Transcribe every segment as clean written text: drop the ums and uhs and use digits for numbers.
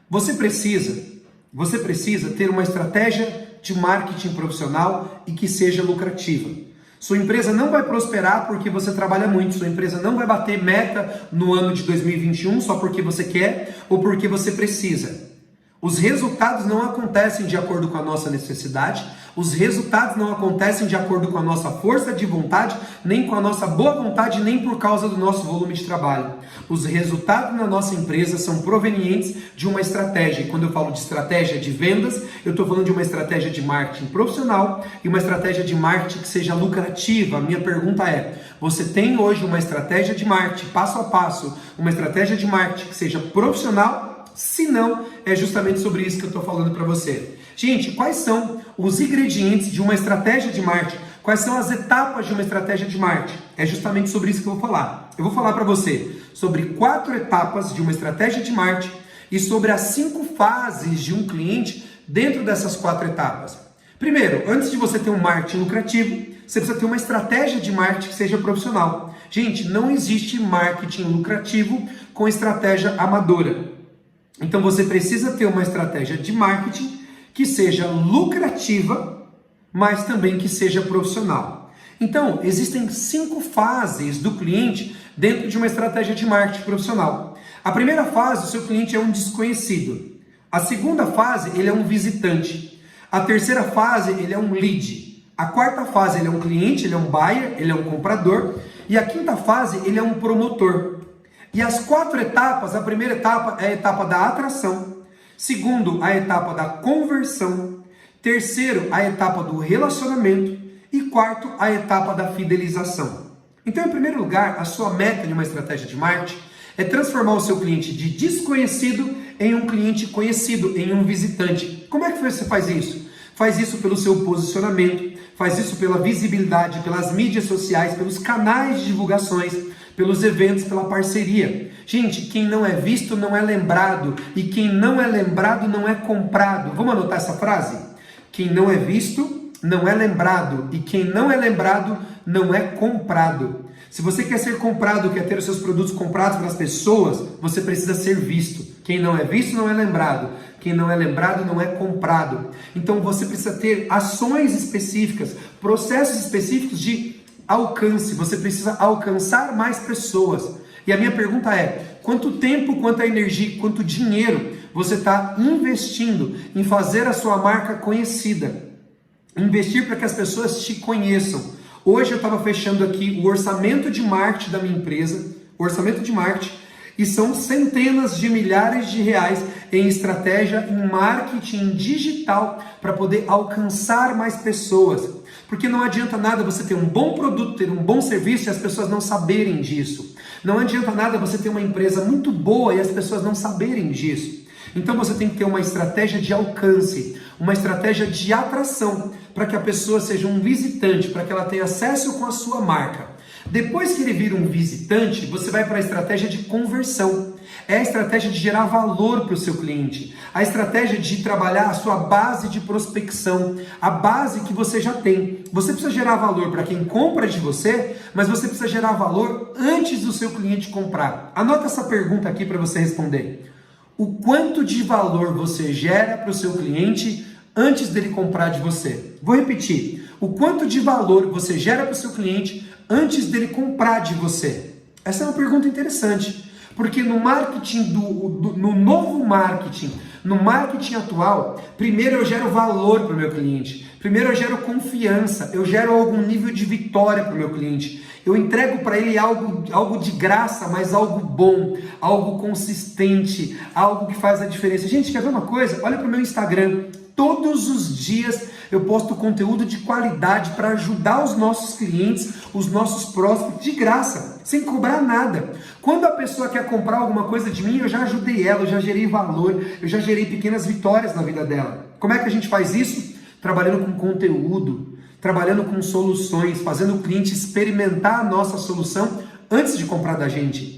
Você precisa ter uma estratégia de marketing profissional e que seja lucrativa. Sua empresa não vai prosperar porque você trabalha muito, sua empresa não vai bater meta no ano de 2021 só porque você quer ou porque você precisa. Os resultados não acontecem de acordo com a nossa necessidade, os resultados não acontecem de acordo com a nossa força de vontade, nem com a nossa boa vontade, nem por causa do nosso volume de trabalho. Os resultados na nossa empresa são provenientes de uma estratégia. E quando eu falo de estratégia de vendas, eu estou falando de uma estratégia de marketing profissional e uma estratégia de marketing que seja lucrativa. A minha pergunta é, você tem hoje uma estratégia de marketing passo a passo, uma estratégia de marketing que seja profissional? Se não, é justamente sobre isso que eu estou falando para você. Gente, quais são os ingredientes de uma estratégia de marketing? Quais são as etapas de uma estratégia de marketing? É justamente sobre isso que eu vou falar. Eu vou falar para você sobre 4 etapas de uma estratégia de marketing e sobre as 5 fases de um cliente dentro dessas 4 etapas. Primeiro, antes de você ter um marketing lucrativo, você precisa ter uma estratégia de marketing que seja profissional. Gente, não existe marketing lucrativo com estratégia amadora. Então você precisa ter uma estratégia de marketing que seja lucrativa, mas também que seja profissional. Então, existem 5 fases do cliente dentro de uma estratégia de marketing profissional. A primeira fase, o seu cliente é um desconhecido. A segunda fase, ele é um visitante. A terceira fase, ele é um lead. A quarta fase, ele é um cliente, ele é um buyer, ele é um comprador. E a quinta fase, ele é um promotor. E as 4 etapas, a primeira etapa é a etapa da atração, segundo, a etapa da conversão, terceiro, a etapa do relacionamento e quarto, a etapa da fidelização. Então, em primeiro lugar, a sua meta de uma estratégia de marketing é transformar o seu cliente de desconhecido em um cliente conhecido, em um visitante. Como é que você faz isso? Faz isso pelo seu posicionamento, faz isso pela visibilidade, pelas mídias sociais, pelos canais de divulgações, pelos eventos, pela parceria. Gente, quem não é visto não é lembrado, e quem não é lembrado não é comprado. Vamos anotar essa frase? Quem não é visto não é lembrado, e quem não é lembrado não é comprado. Se você quer ser comprado, quer ter os seus produtos comprados pelas pessoas, você precisa ser visto. Quem não é visto não é lembrado. Quem não é lembrado não é comprado. Então você precisa ter ações específicas, processos específicos de alcance. Você precisa alcançar mais pessoas. E a minha pergunta é, quanto tempo, quanta energia, quanto dinheiro você está investindo em fazer a sua marca conhecida? Investir para que as pessoas te conheçam. Hoje eu estava fechando aqui o orçamento de marketing da minha empresa, orçamento de marketing, e são centenas de milhares de reais em estratégia, em marketing digital, para poder alcançar mais pessoas. Porque não adianta nada você ter um bom produto, ter um bom serviço e as pessoas não saberem disso. Não adianta nada você ter uma empresa muito boa e as pessoas não saberem disso. Então você tem que ter uma estratégia de alcance, uma estratégia de atração, para que a pessoa seja um visitante, para que ela tenha acesso com a sua marca. Depois que ele vira um visitante, você vai para a estratégia de conversão. É a estratégia de gerar valor para o seu cliente. A estratégia de trabalhar a sua base de prospecção, a base que você já tem. Você precisa gerar valor para quem compra de você, mas você precisa gerar valor antes do seu cliente comprar. Anota essa pergunta aqui para você responder. O quanto de valor você gera para o seu cliente antes dele comprar de você? Vou repetir. O quanto de valor você gera para o seu cliente antes dele comprar de você? Essa é uma pergunta interessante, porque no marketing, no novo marketing, no marketing atual, primeiro eu gero valor para o meu cliente, primeiro eu gero confiança, eu gero algum nível de vitória para o meu cliente, eu entrego para ele algo de graça, mas algo bom, algo consistente, algo que faz a diferença. Gente, quer ver uma coisa? Olha para o meu Instagram, todos os dias eu posto conteúdo de qualidade para ajudar os nossos clientes, os nossos próximos, de graça, sem cobrar nada. Quando a pessoa quer comprar alguma coisa de mim, eu já ajudei ela, eu já gerei valor, eu já gerei pequenas vitórias na vida dela. Como é que a gente faz isso? Trabalhando com conteúdo, trabalhando com soluções, fazendo o cliente experimentar a nossa solução antes de comprar da gente.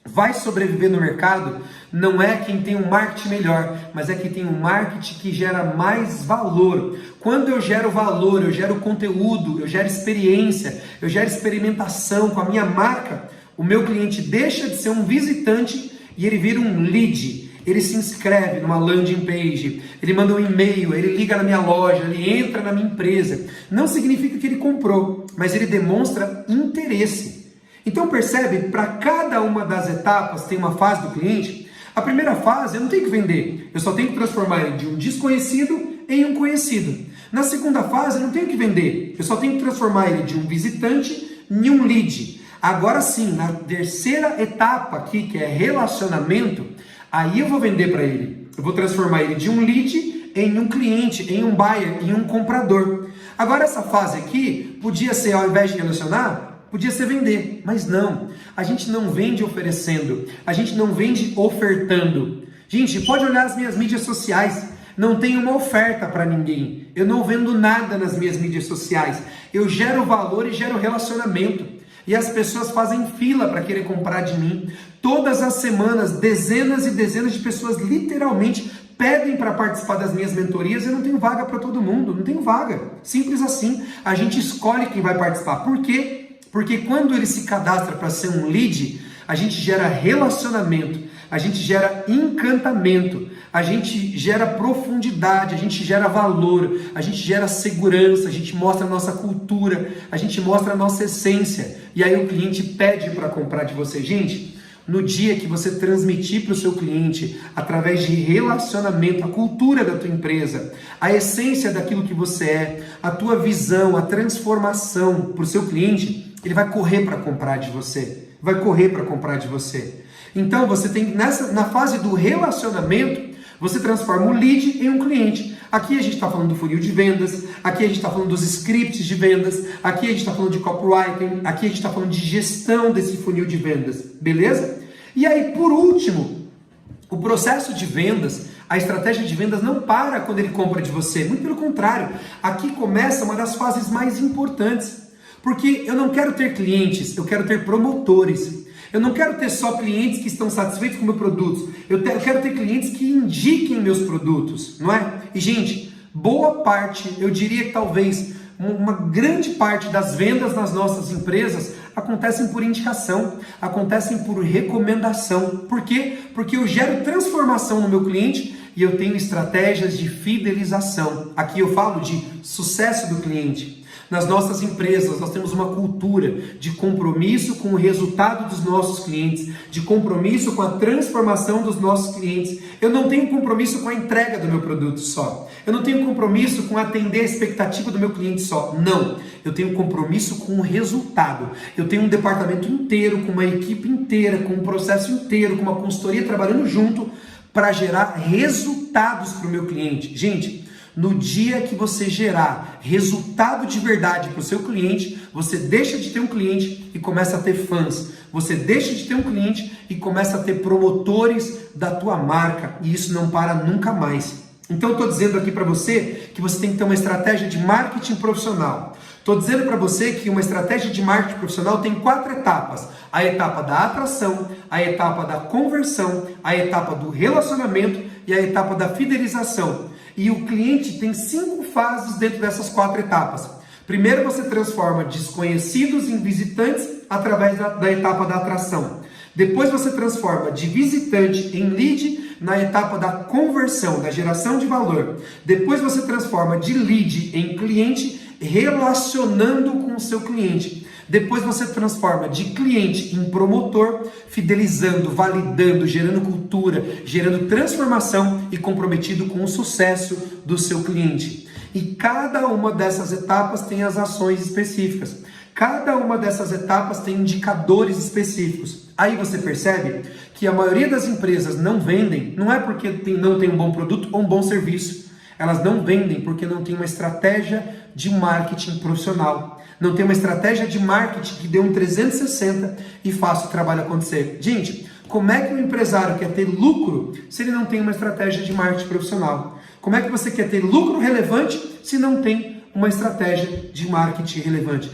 Vai sobreviver no mercado não é quem tem um marketing melhor, mas é quem tem um marketing que gera mais valor. Quando eu gero valor, eu gero conteúdo, eu gero experiência, eu gero experimentação com a minha marca, o meu cliente deixa de ser um visitante e ele vira um lead. ele se inscreve numa landing page, ele manda um e-mail, ele liga na minha loja, ele entra na minha empresa, não significa que ele comprou, mas ele demonstra interesse. Então percebe, para cada uma das etapas tem uma fase do cliente. A primeira fase eu não tenho que vender, eu só tenho que transformar ele de um desconhecido em um conhecido. Na segunda fase eu não tenho que vender, eu só tenho que transformar ele de um visitante em um lead. Agora sim, na terceira etapa aqui, que é relacionamento, aí eu vou vender para ele. Eu vou transformar ele de um lead em um cliente, em um buyer, em um comprador. Agora essa fase aqui podia ser, ao invés de relacionar, podia ser vender, mas não. A gente não vende oferecendo, a gente não vende ofertando. Gente, pode olhar as minhas mídias sociais, não tem uma oferta para ninguém. Eu não vendo nada nas minhas mídias sociais. Eu gero valor e gero relacionamento. E as pessoas fazem fila para querer comprar de mim. Todas as semanas, dezenas e dezenas de pessoas literalmente pedem para participar das minhas mentorias. Eu não tenho vaga para todo mundo, não tenho vaga. Simples assim. A gente escolhe quem vai participar. Por quê? Porque quando ele se cadastra para ser um lead, a gente gera relacionamento, a gente gera encantamento, a gente gera profundidade, a gente gera valor, a gente gera segurança, a gente mostra a nossa cultura, a gente mostra a nossa essência. E aí o cliente pede para comprar de você. Gente, no dia que você transmitir para o seu cliente, através de relacionamento, a cultura da tua empresa, a essência daquilo que você é, a tua visão, a transformação para o seu cliente, ele vai correr para comprar de você. Vai correr para comprar de você. Então você tem, na fase do relacionamento, você transforma o lead em um cliente. Aqui a gente está falando do funil de vendas, aqui a gente está falando dos scripts de vendas, aqui a gente está falando de copywriting, aqui a gente está falando de gestão desse funil de vendas, beleza? E aí, por último, o processo de vendas, a estratégia de vendas não para quando ele compra de você, muito pelo contrário, aqui começa uma das fases mais importantes, porque eu não quero ter clientes, eu quero ter promotores. Eu não quero ter só clientes que estão satisfeitos com meus produtos. Eu quero ter clientes que indiquem meus produtos, não é? E, gente, boa parte, eu diria que talvez uma grande parte das vendas nas nossas empresas acontecem por indicação, acontecem por recomendação. Por quê? Porque eu gero transformação no meu cliente e eu tenho estratégias de fidelização. Aqui eu falo de sucesso do cliente. Nas nossas empresas, nós temos uma cultura de compromisso com o resultado dos nossos clientes, de compromisso com a transformação dos nossos clientes. Eu não tenho compromisso com a entrega do meu produto só. Eu não tenho compromisso com atender a expectativa do meu cliente só. Não. Eu tenho compromisso com o resultado. Eu tenho um departamento inteiro, com uma equipe inteira, com um processo inteiro, com uma consultoria trabalhando junto para gerar resultados para o meu cliente. Gente, no dia que você gerar resultado de verdade para o seu cliente, você deixa de ter um cliente e começa a ter fãs. Você deixa de ter um cliente e começa a ter promotores da tua marca. E isso não para nunca mais. Então eu estou dizendo aqui para você que você tem que ter uma estratégia de marketing profissional. Estou dizendo para você que uma estratégia de marketing profissional tem 4 etapas. A etapa da atração, a etapa da conversão, a etapa do relacionamento e a etapa da fidelização. E o cliente tem 5 fases dentro dessas 4 etapas. Primeiro você transforma desconhecidos em visitantes através da etapa da atração. Depois você transforma de visitante em lead na etapa da conversão, da geração de valor. Depois você transforma de lead em cliente, relacionando com o seu cliente. Depois você transforma de cliente em promotor, fidelizando, validando, gerando cultura, gerando transformação e comprometido com o sucesso do seu cliente. E cada uma dessas etapas tem as ações específicas. Cada uma dessas etapas tem indicadores específicos. Aí você percebe que a maioria das empresas não vendem, não é porque não tem um bom produto ou um bom serviço. Elas não vendem porque não tem uma estratégia de marketing profissional. Não tem uma estratégia de marketing que dê um 360 e faça o trabalho acontecer. Gente, como é que um empresário quer ter lucro se ele não tem uma estratégia de marketing profissional? Como é que você quer ter lucro relevante se não tem uma estratégia de marketing relevante?